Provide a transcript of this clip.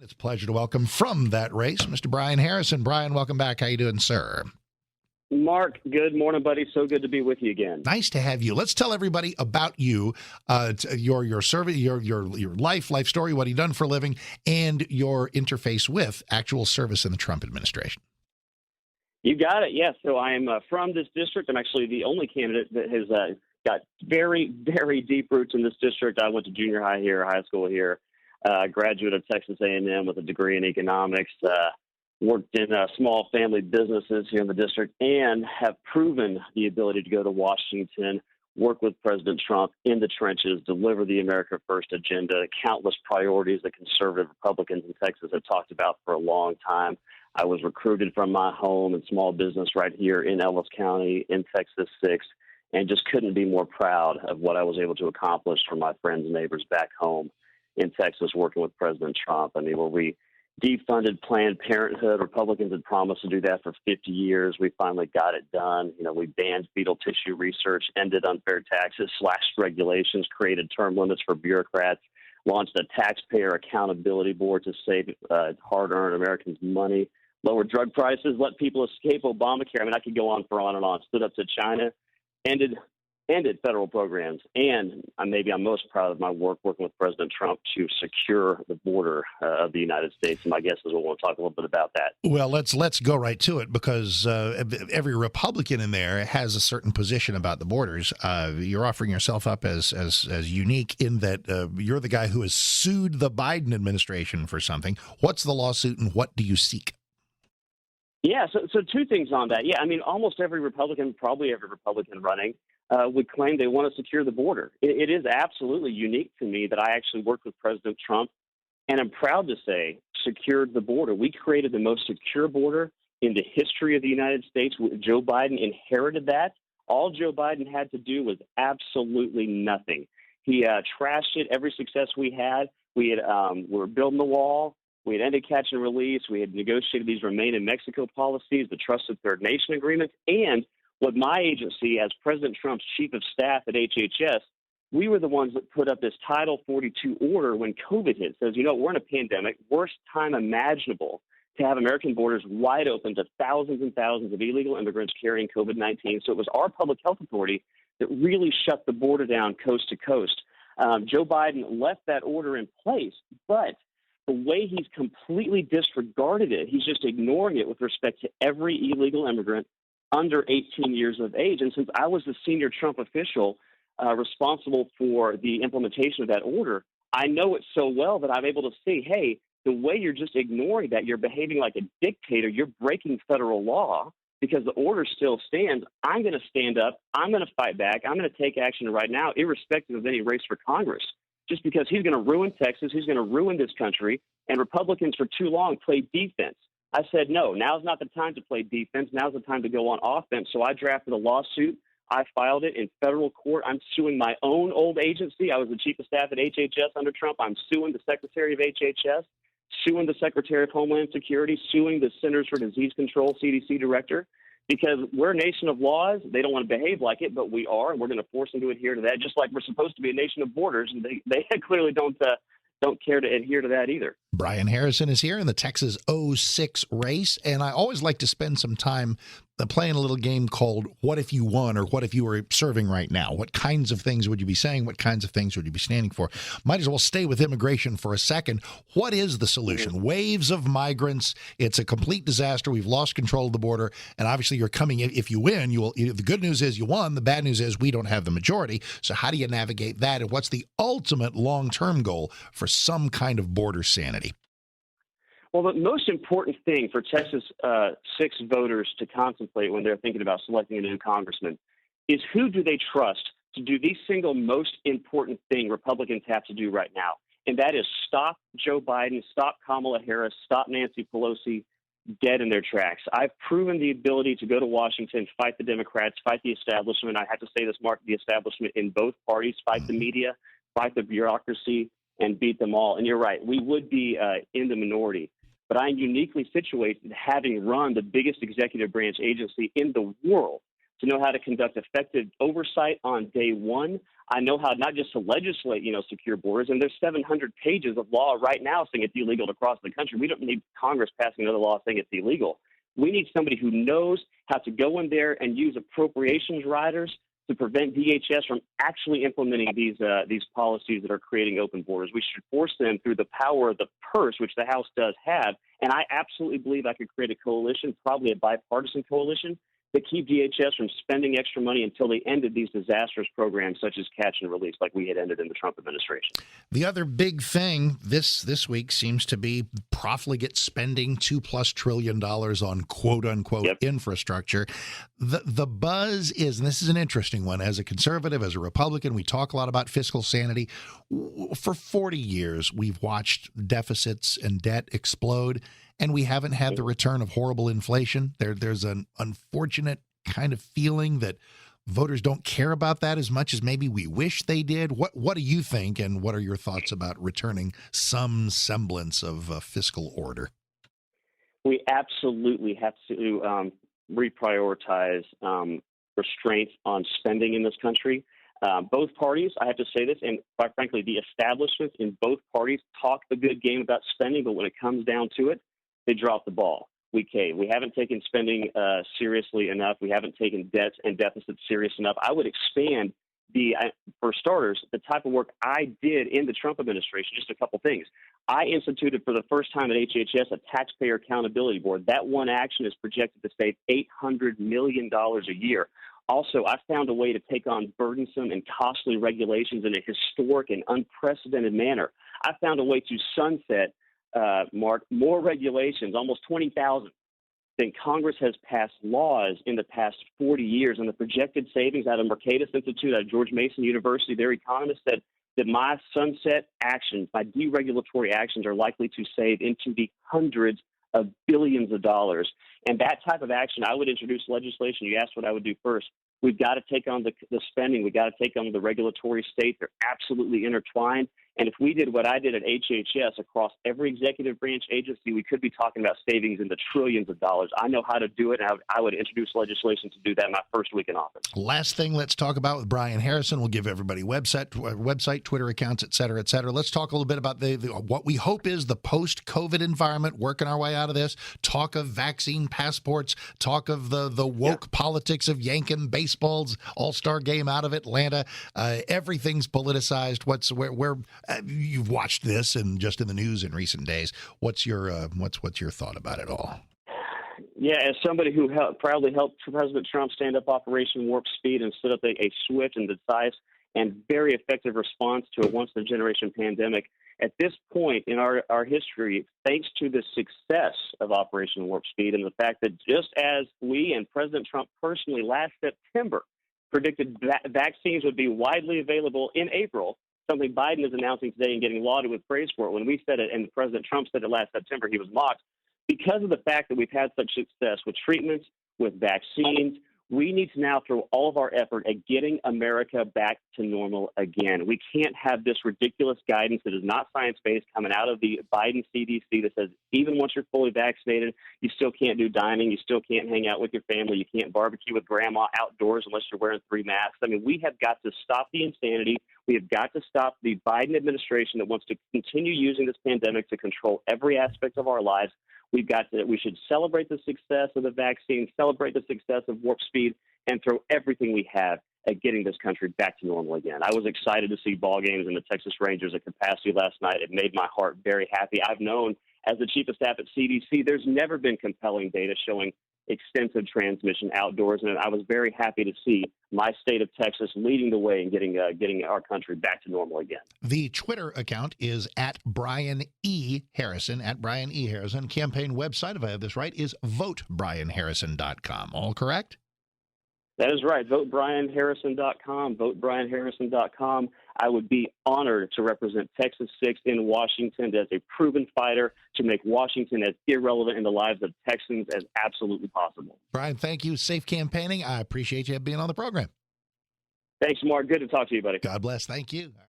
It's a pleasure to welcome from that race, Mr. Brian Harrison. Brian, welcome back. How you doing, sir? Mark, good morning, buddy. So good to be with you again. Nice to have you. Let's tell everybody about you, your service, your life story, what you've done for a living, and your interface with actual service in the Trump administration. You got it. Yes. So I am from this district. I'm actually the only candidate that has got very, very deep roots in this district. I went to junior high here, high school here. Graduate of Texas A&M with a degree in economics. Worked in small family businesses here in the district, and have proven the ability to go to Washington, work with President Trump in the trenches, deliver the America First agenda, countless priorities that conservative Republicans in Texas have talked about for a long time. I was recruited from my home and small business right here in Ellis County in Texas 6, and just couldn't be more proud of what I was able to accomplish for my friends and neighbors back home in Texas working with President Trump. I mean, where we defunded Planned Parenthood. Republicans had promised to do that for 50 years. We finally got it done. You know, we banned fetal tissue research, ended unfair taxes, slashed regulations, created term limits for bureaucrats, launched a taxpayer accountability board to save hard-earned Americans money, lowered drug prices, let people escape Obamacare. I mean, I could go on for on and on. Stood up to China, ended federal programs, and I'm most proud of my work working with President Trump to secure the border of the United States. And my guess is we'll want to talk a little bit about that. Well, let's go right to it, because every Republican in there has a certain position about the borders. You're offering yourself up as unique in that you're the guy who has sued the Biden administration for something. What's the lawsuit, and what do you seek? Yeah, so two things on that. Yeah, I mean, almost every Republican, probably every Republican running, would claim they want to secure the border. It is absolutely unique to me that I actually worked with President Trump, and I'm proud to say secured the border. We created the most secure border in the history of the United States. Joe Biden inherited that. All Joe Biden had to do was absolutely nothing. He trashed it. Every success we had, we were building the wall. We had ended catch and release. We had negotiated these Remain in Mexico policies, the Trusted Third Nation agreements, and what my agency, as President Trump's chief of staff at HHS, we were the ones that put up this Title 42 order when COVID hit. It says, you know, we're in a pandemic, worst time imaginable to have American borders wide open to thousands and thousands of illegal immigrants carrying COVID-19. So it was our public health authority that really shut the border down coast to coast. Joe Biden left that order in place, but the way he's completely disregarded it, he's just ignoring it with respect to every illegal immigrant under 18 years of age. And since I was the senior Trump official responsible for the implementation of that order, I know it so well that I'm able to see, hey, the way you're just ignoring that, you're behaving like a dictator, you're breaking federal law because the order still stands. I'm going to stand up. I'm going to fight back. I'm going to take action right now, irrespective of any race for Congress, just because he's going to ruin Texas. He's going to ruin this country. And Republicans for too long played defense. I said, no, now's not the time to play defense. Now's the time to go on offense. So I drafted a lawsuit. I filed it in federal court. I'm suing my own old agency. I was the chief of staff at HHS under Trump. I'm suing the secretary of HHS, suing the secretary of Homeland Security, suing the Centers for Disease Control, CDC director, because we're a nation of laws. They don't want to behave like it, but we are, and we're going to force them to adhere to that, just like we're supposed to be a nation of borders, and they clearly don't care to adhere to that either. Brian Harrison is here in the Texas 06 race, and I always like to spend some time playing a little game called What If You Won, or What If You Were Serving Right Now? What kinds of things would you be saying? What kinds of things would you be standing for? Might as well stay with immigration for a second. What is the solution? Waves of migrants. It's a complete disaster. We've lost control of the border, and obviously you're coming. If you win, you will. The good news is you won. The bad news is we don't have the majority. So how do you navigate that, and what's the ultimate long-term goal for some kind of border sanity? Well, the most important thing for Texas 6 voters to contemplate when they're thinking about selecting a new congressman is, who do they trust to do the single most important thing Republicans have to do right now? And that is stop Joe Biden, stop Kamala Harris, stop Nancy Pelosi dead in their tracks. I've proven the ability to go to Washington, fight the Democrats, fight the establishment. I have to say this, Mark, the establishment in both parties, fight the media, fight the bureaucracy, and beat them all. And you're right, we would be in the minority. But I'm uniquely situated, having run the biggest executive branch agency in the world, to know how to conduct effective oversight on day one. I know how not just to legislate, secure borders. And there's 700 pages of law right now saying it's illegal to cross the country. We don't need Congress passing another law saying it's illegal. We need somebody who knows how to go in there and use appropriations riders to prevent DHS from actually implementing these policies that are creating open borders. We should force them through the power of the purse, which the House does have. And I absolutely believe I could create a coalition, probably a bipartisan coalition, to keep DHS from spending extra money until they ended these disastrous programs such as catch and release like we had ended in the Trump administration. The other big thing this week seems to be profligate spending $2+ trillion on quote unquote infrastructure. The buzz is, and this is an interesting one, as a conservative, as a Republican, we talk a lot about fiscal sanity. For 40 years, we've watched deficits and debt explode, and we haven't had the return of horrible inflation. There's an unfortunate kind of feeling that voters don't care about that as much as maybe we wish they did. What do you think, and what are your thoughts about returning some semblance of fiscal order? We absolutely have to reprioritize restraints on spending in this country. Both parties, I have to say this, and quite frankly, the establishments in both parties talk a good game about spending, but when it comes down to it, they drop the ball. We cave. We haven't taken spending seriously enough. We haven't taken debts and deficits serious enough. I would expand for starters, the type of work I did in the Trump administration. Just a couple things. I instituted for the first time at HHS a taxpayer accountability board. That one action is projected to save $800 million a year. Also, I found a way to take on burdensome and costly regulations in a historic and unprecedented manner. I found a way to sunset, Mark, more regulations, almost 20,000, than Congress has passed laws in the past 40 years. And the projected savings out of Mercatus Institute, out of George Mason University, their economists said that my sunset actions, my deregulatory actions, are likely to save into the hundreds of billions of dollars. And that type of action, I would introduce legislation. You asked what I would do first. We've got to take on the spending. We've got to take on the regulatory state. They're absolutely intertwined. And if we did what I did at HHS across every executive branch agency, we could be talking about savings in the trillions of dollars. I know how to do it, and I would introduce legislation to do that in my first week in office. Last thing let's talk about with Brian Harrison. We'll give everybody website, Twitter accounts, et cetera, et cetera. Let's talk a little bit about what we hope is the post-COVID environment, working our way out of this. Talk of vaccine passports, talk of the woke politics of yanking baseball's all-star game out of Atlanta. Everything's politicized. Where you've watched this and just in the news in recent days. What's your thought about it all? Yeah, as somebody who proudly helped President Trump stand up Operation Warp Speed and set up a swift and decisive and very effective response to a once-in-a-generation pandemic, at this point in our history, thanks to the success of Operation Warp Speed and the fact that just as we and President Trump personally last September predicted vaccines would be widely available in April, something Biden is announcing today and getting lauded with praise for it. When we said it and President Trump said it last September, he was mocked. Because of the fact that we've had such success with treatments, with vaccines, we need to now throw all of our effort at getting America back to normal again. We can't have this ridiculous guidance that is not science-based coming out of the Biden CDC that says even once you're fully vaccinated, you still can't do dining, you still can't hang out with your family, you can't barbecue with grandma outdoors unless you're wearing 3 masks. I mean, we have got to stop the insanity. We have got to stop the Biden administration that wants to continue using this pandemic to control every aspect of our lives. We should celebrate the success of the vaccine, celebrate the success of Warp Speed, and throw everything we have at getting this country back to normal again. I was excited to see ball games and the Texas Rangers at capacity last night. It made my heart very happy. I've known, as the chief of staff at CDC, there's never been compelling data showing extensive transmission outdoors, and I was very happy to see my state of Texas leading the way in getting our country back to normal again. The Twitter account is at Brian E. Harrison, at Brian E. Harrison. Campaign website, if I have this right, is votebrianharrison.com. All correct? That is right. VoteBrianHarrison.com. VoteBrianHarrison.com. I would be honored to represent Texas 6 in Washington as a proven fighter to make Washington as irrelevant in the lives of Texans as absolutely possible. Brian, thank you. Safe campaigning. I appreciate you being on the program. Thanks, Mark. Good to talk to you, buddy. God bless. Thank you.